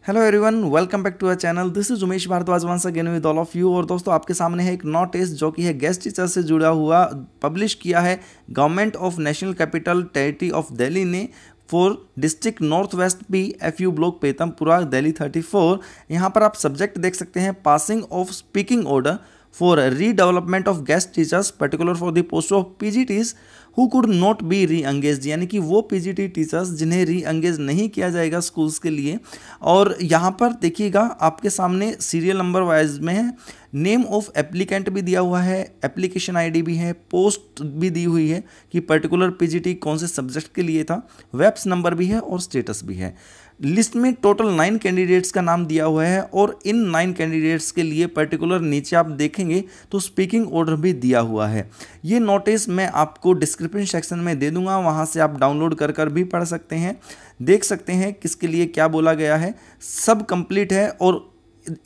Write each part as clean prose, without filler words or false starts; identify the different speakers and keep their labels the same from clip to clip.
Speaker 1: Hello everyone, welcome back to our channel. This is Umesh Bhardwaj once again with all of you. और दोस्तों, आपके सामने है एक नोटिस जो कि है गेस्ट टीचर से जुड़ा हुआ, पब्लिश किया है government of national capital territory of Delhi ने for district north west P FU block Pitampura Delhi 34। यहाँ पर आप सब्जेक्ट देख सकते हैं, passing of speaking order for redevelopment of guest teachers particular for the post of PGTs who could not be re engage, यानी कि वो PGT टीचर्स जिन्हें री एंगेज नहीं किया जाएगा स्कूल्स के लिए। और यहाँ पर देखिएगा, आपके सामने सीरियल नंबर वाइज में है, नेम ऑफ एप्लीकेंट भी दिया हुआ है, एप्लीकेशन ID भी है, पोस्ट भी दी हुई है कि पर्टिकुलर PGT कौन से सब्जेक्ट के लिए था, वेब्स नंबर भी है और स्टेटस भी है। लिस्ट में टोटल 9 कैंडिडेट्स का नाम दिया हुआ है और इन 9 कैंडिडेट्स के लिए पर्टिकुलर नीचे आप देखेंगे तो स्पीकिंग ऑर्डर भी दिया हुआ है। ये नोटिस मैं आपको डिस्क्रिप्शन सेक्शन में दे दूंगा, वहाँ से आप डाउनलोड कर भी पढ़ सकते हैं, देख सकते हैं किसके लिए क्या बोला गया है, सब कंप्लीट है। और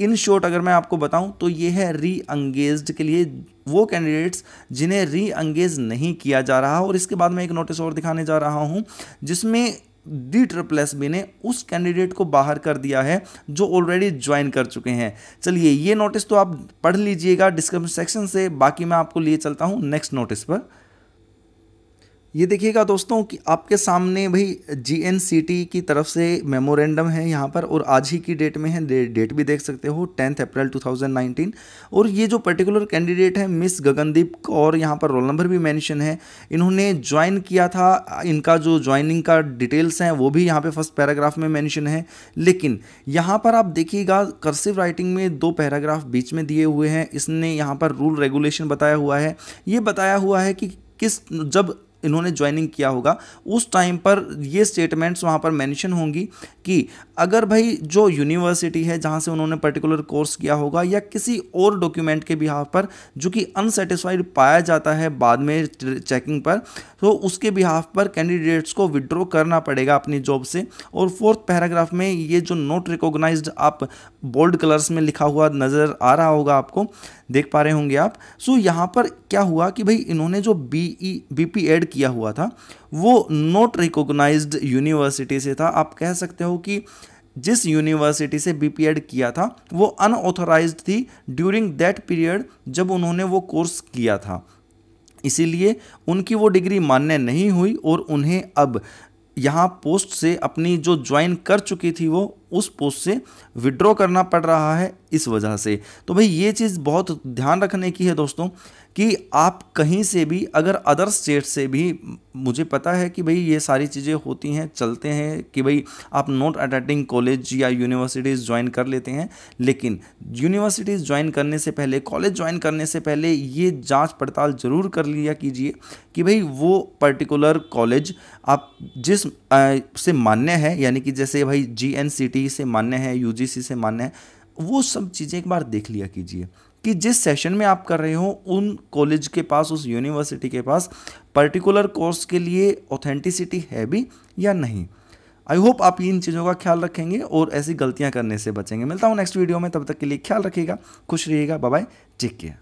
Speaker 1: इन शॉर्ट अगर मैं आपको बताऊं तो ये है री एंगेज्ड के लिए, वो कैंडिडेट्स जिन्हें री एंगेज नहीं किया जा रहा। और इसके बाद मैं एक नोटिस और दिखाने जा रहा हूं जिसमें DSSB ने उस कैंडिडेट को बाहर कर दिया है जो ऑलरेडी ज्वाइन कर चुके हैं। चलिए, ये नोटिस तो आप पढ़ लीजिएगा डिस्क्रिप्शन सेक्शन से, बाकी मैं आपको लिए चलता हूं नेक्स्ट नोटिस पर। ये देखिएगा दोस्तों कि आपके सामने भाई GNCT की तरफ से मेमोरेंडम है यहाँ पर, और आज ही की डेट में है, डेट भी देख सकते हो 10 अप्रैल 2019। और ये जो पर्टिकुलर कैंडिडेट है मिस गगनदीप कौर, यहाँ पर रोल नंबर भी मेंशन है, इन्होंने ज्वाइन किया था। इनका जो ज्वाइनिंग का डिटेल्स हैं वो भी यहाँ पे फर्स्ट पैराग्राफ में मेंशन है। लेकिन यहाँ पर आप देखिएगा कर्सिव राइटिंग में 2 पैराग्राफ बीच में दिए हुए हैं। इसने यहाँ पर रूल रेगुलेशन बताया हुआ है, ये बताया हुआ है कि जब इन्होंने ज्वाइनिंग किया होगा उस टाइम पर ये स्टेटमेंट्स वहाँ पर मेंशन होंगी कि अगर भाई जो यूनिवर्सिटी है जहाँ से उन्होंने पर्टिकुलर कोर्स किया होगा या किसी और डॉक्यूमेंट के बिहाफ पर जो कि अनसेटिस्फाइड पाया जाता है बाद में चेकिंग पर, तो उसके बिहाफ पर कैंडिडेट्स को विड्रॉ करना पड़ेगा अपनी जॉब से। और 4th पैराग्राफ में ये जो नॉट रिकॉग्नाइज्ड आप बोल्ड कलर्स में लिखा हुआ नज़र आ रहा होगा, आपको देख पा रहे होंगे आप। सो यहाँ पर क्या हुआ कि भाई इन्होंने जो BP ऐड किया हुआ था वो नॉट रिकॉग्नाइज्ड यूनिवर्सिटी से था। आप कह सकते हो कि जिस यूनिवर्सिटी से BP ऐड किया था वो अनऑथराइज्ड थी ड्यूरिंग दैट पीरियड जब उन्होंने वो कोर्स किया था, इसीलिए उनकी वो डिग्री मान्य नहीं हुई और उन्हें अब यहाँ पोस्ट से अपनी जो ज्वाइन कर चुकी थी वो उस पोस्ट से विड्रॉ करना पड़ रहा है इस वजह से। तो भाई ये चीज़ बहुत ध्यान रखने की है दोस्तों कि आप कहीं से भी, अगर अदर स्टेट से भी, मुझे पता है कि भाई ये सारी चीज़ें होती हैं, चलते हैं कि भाई आप नॉट अटेंडिंग कॉलेज या यूनिवर्सिटीज़ ज्वाइन कर लेते हैं, लेकिन यूनिवर्सिटीज़ ज्वाइन करने से पहले, कॉलेज ज्वाइन करने से पहले ये जांच पड़ताल ज़रूर कर लिया कीजिए कि भाई वो पर्टिकुलर कॉलेज आप जिस से मान्य है, यानी कि जैसे भाई GNCT से मान्य है, UGC से मान्य है, वो सब चीज़ें एक बार देख लिया कीजिए कि जिस सेशन में आप कर रहे हो उन कॉलेज के पास, उस यूनिवर्सिटी के पास पर्टिकुलर कोर्स के लिए ऑथेंटिसिटी है भी या नहीं। आई होप आप इन चीज़ों का ख्याल रखेंगे और ऐसी गलतियां करने से बचेंगे। मिलता हूं नेक्स्ट वीडियो में, तब तक के लिए ख्याल रखिएगा, खुश रहिएगा, बाय बाय, टेक केयर।